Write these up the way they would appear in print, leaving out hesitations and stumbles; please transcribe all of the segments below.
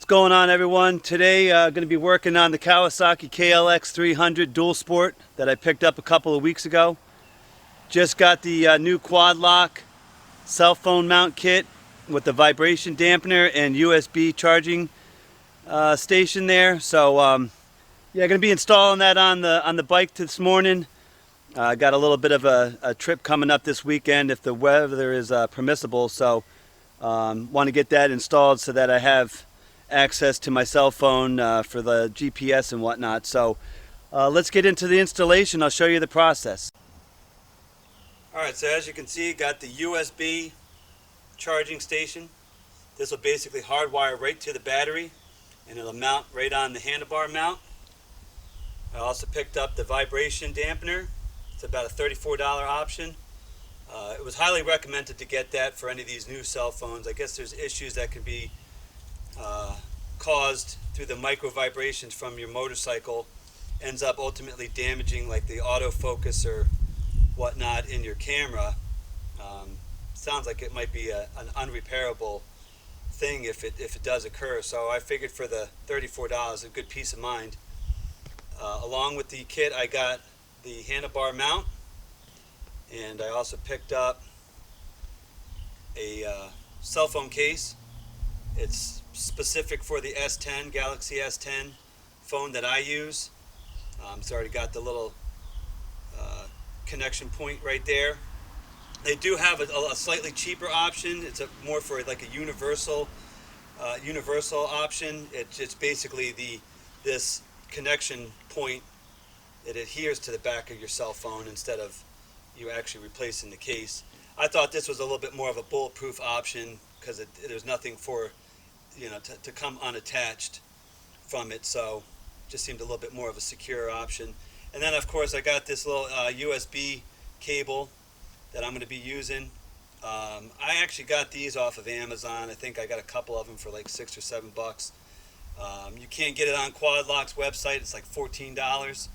going on, everyone? Today going to be working on the Kawasaki KLX300 dual sport that I picked up a couple of weeks ago. Just got the new quad lock cell phone mount kit with the vibration dampener and USB charging station there. So yeah, going to be installing that on the bike this morning. Got a little bit of a trip coming up this weekend if the weather is permissible. So want to get that installed so that I have access to my cell phone for the GPS and whatnot. So let's get into the installation. I'll show you the process. Alright, so as you can see, got the USB charging station. This will basically hardwire right to the battery and it'll mount right on the handlebar mount. I also picked up the vibration dampener. It's about a $34 option. It was highly recommended to get that for any of these new cell phones. I guess there's issues that can be caused through the micro vibrations from your motorcycle, ends up ultimately damaging like the autofocus or whatnot in your camera. Sounds like it might be an unrepairable thing if it does occur. So I figured for the $34, a good peace of mind. Along with the kit, I got the handlebar mount, and I also picked up a cell phone case. It's specific for the S10, Galaxy S10 phone that I use. It's already got the little connection point right there. They do have a slightly cheaper option. It's more for like a universal option. It's basically this connection point. It adheres to the back of your cell phone instead of you actually replacing the case. I thought this was a little bit more of a bulletproof option because there's nothing for to come unattached from it, so just seemed a little bit more of a secure option. And then of course I got this little USB cable that I'm going to be using. I actually got these off of Amazon. I think I got a couple of them for like $6 or $7. You can't get it on Quad Lock's website. It's like $14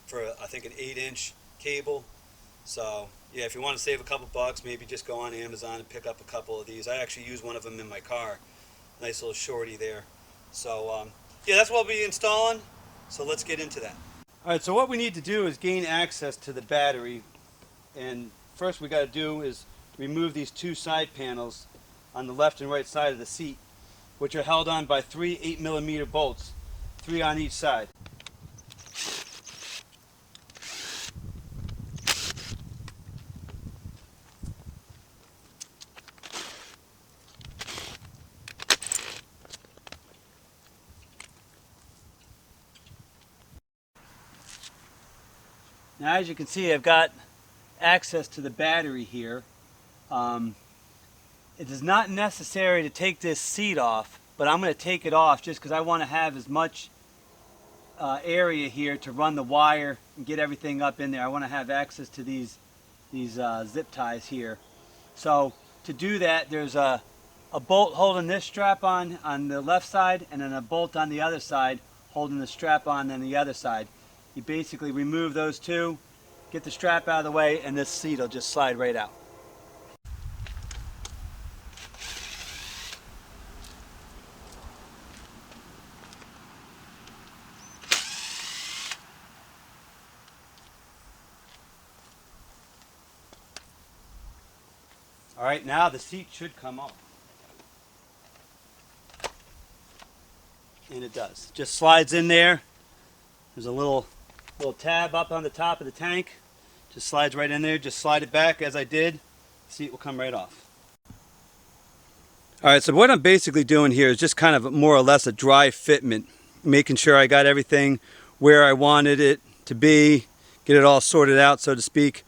for I think an 8-inch cable. So yeah, if you want to save a couple bucks, maybe just go on Amazon and pick up a couple of these. I actually use one of them in my car. Nice little shorty there. So yeah, that's what we'll be installing. So let's get into that. Alright, so what we need to do is gain access to the battery. And first we got to do is remove these two side panels on the left and right side of the seat, which are held on by 3 8mm bolts, 3 on each side. Now as you can see, I've got access to the battery here. It is not necessary to take this seat off, but I'm going to take it off just because I want to have as much area here to run the wire and get everything up in there. I want to have access to these zip ties here. So to do that, there's a bolt holding this strap on the left side, and then a bolt on the other side holding the strap on the other side. You basically remove those two, get the strap out of the way, and this seat will just slide right out. All right, now the seat should come off. And it does. Just slides in there. There's a little tab up on the top of the tank. Just slides right in there. Just slide it back as I did. The seat will come right off. All right, so what I'm basically doing here is just kind of more or less a dry fitment, making sure I got everything where I wanted it to be, get it all sorted out, so to speak.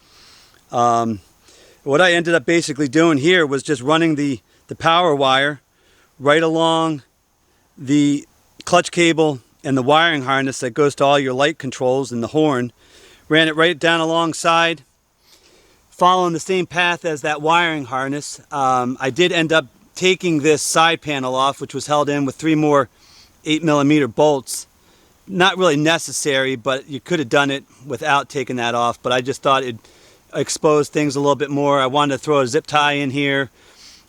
What I ended up basically doing here was just running the power wire right along the clutch cable and the wiring harness that goes to all your light controls and the horn. Ran it right down alongside, following the same path as that wiring harness. I did end up taking this side panel off, which was held in with 3 more 8mm bolts. Not really necessary, but you could have done it without taking that off, but I just thought it'd expose things a little bit more. I wanted to throw a zip tie in here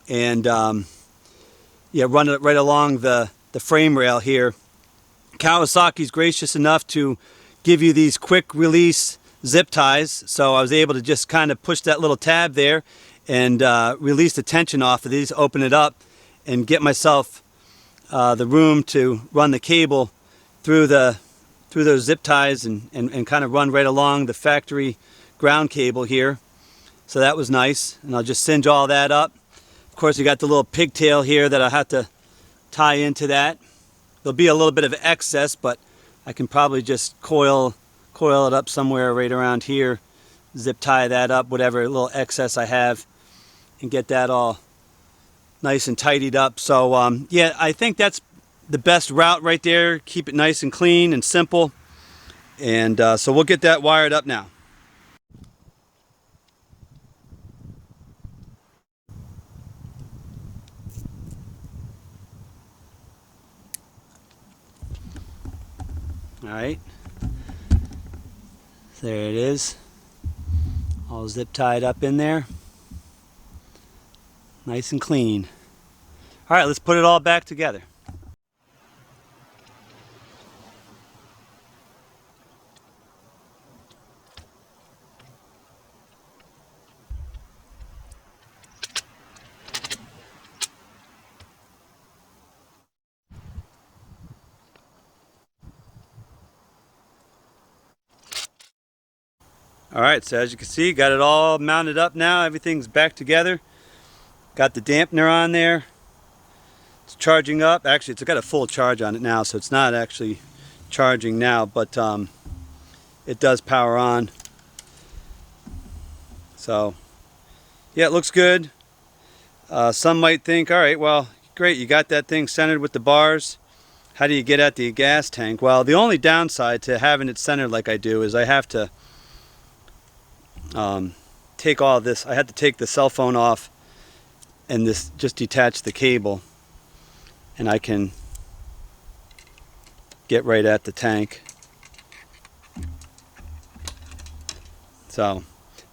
and run it right along the frame rail here. Kawasaki's gracious enough to give you these quick release zip ties, so I was able to just kind of push that little tab there and release the tension off of these, open it up, and get myself the room to run the cable through those zip ties and kind of run right along the factory ground cable here. So that was nice, and I'll just cinch all that up. Of course, you got the little pigtail here that I have to tie into that. There'll be a little bit of excess, but I can probably just coil it up somewhere right around here, zip tie that up, whatever little excess I have, and get that all nice and tidied up. So yeah, I think that's the best route right there. Keep it nice and clean and simple. And so we'll get that wired up now. All right, there it is, all zip tied up in there, nice and clean. All right, let's put it all back together. Alright, so as you can see, got it all mounted up now. Everything's back together. Got the dampener on there. It's charging up. Actually, it's got a full charge on it now, so it's not actually charging now, but it does power on. So, yeah, it looks good. Some might think, alright, well, great, you got that thing centered with the bars. How do you get at the gas tank? Well, the only downside to having it centered like I do is I have to take all this. I had to take the cell phone off and this just detach the cable, and I can get right at the tank. So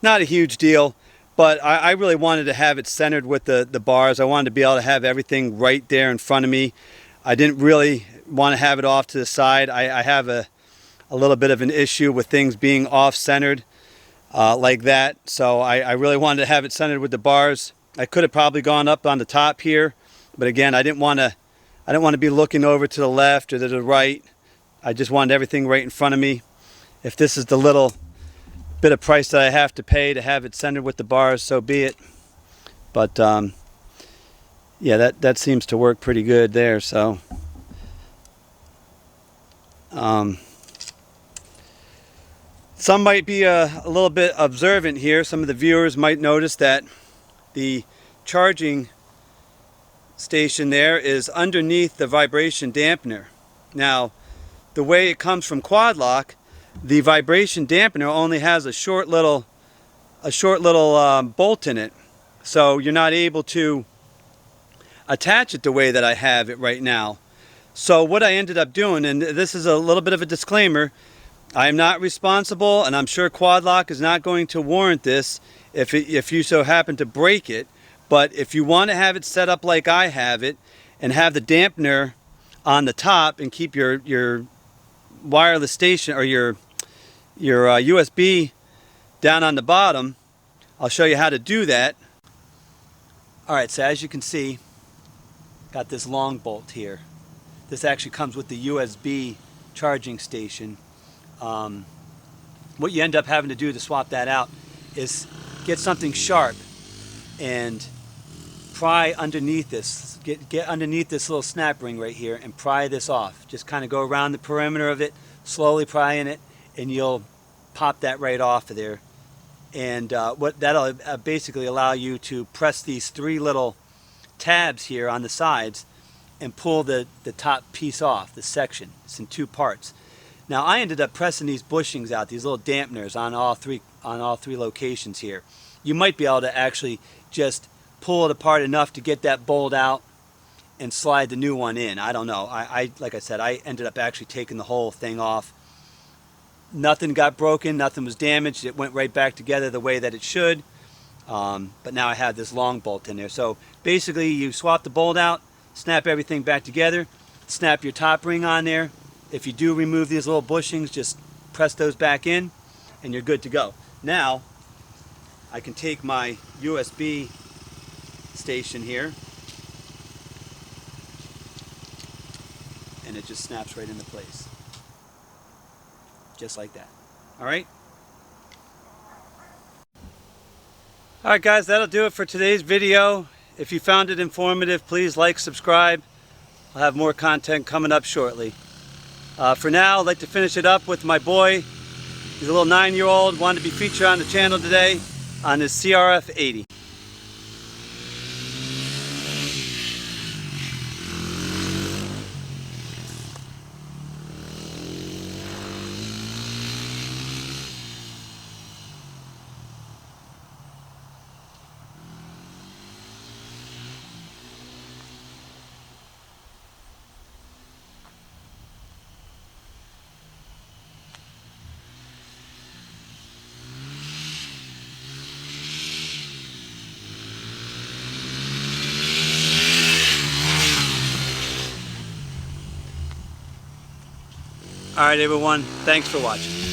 not a huge deal, but I really wanted to have it centered with the bars. I wanted to be able to have everything right there in front of me. I didn't really want to have it off to the side. I have a little bit of an issue with things being off-centered like that, so I really wanted to have it centered with the bars. I could have probably gone up on the top here, but again, I didn't want to be looking over to the left or to the right. I just wanted everything right in front of me. If this is the little bit of price that I have to pay to have it centered with the bars, so be it. But yeah, that seems to work pretty good there. So some might be a little bit observant here. Some of the viewers might notice that the charging station there is underneath the vibration dampener. Now, the way it comes from quad lock, the vibration dampener only has a short little bolt in it, so you're not able to attach it the way that I have it right now. So what I ended up doing, and this is a little bit of a disclaimer, I am not responsible, and I'm sure quad lock is not going to warrant this if you so happen to break it. But if you want to have it set up like I have it and have the dampener on the top and keep your wireless station or your USB down on the bottom, I'll show you how to do that. Alright, so as you can see, got this long bolt here. This actually comes with the USB charging station. What you end up having to do to swap that out is get something sharp and pry underneath this. Get underneath this little snap ring right here and pry this off. Just kind of go around the perimeter of it, slowly prying it, and you'll pop that right off of there. And what that'll basically allow you to press these three little tabs here on the sides and pull the top piece off, the section. It's in two parts. Now I ended up pressing these bushings out, these little dampeners on all three locations here. You might be able to actually just pull it apart enough to get that bolt out and slide the new one in. I don't know. Like I said, I ended up actually taking the whole thing off. Nothing got broken, nothing was damaged. It went right back together the way that it should. But now I have this long bolt in there. So basically you swap the bolt out, snap everything back together, snap your top ring on there. If you do remove these little bushings, just press those back in and you're good to go. Now I can take my USB station here and it just snaps right into place. Just like that. Alright? Alright guys, that'll do it for today's video. If you found it informative, please like, subscribe. I'll have more content coming up shortly. For now, I'd like to finish it up with my boy. He's a little 9-year-old, wanted to be featured on the channel today on his CRF 80. Alright everyone, thanks for watching.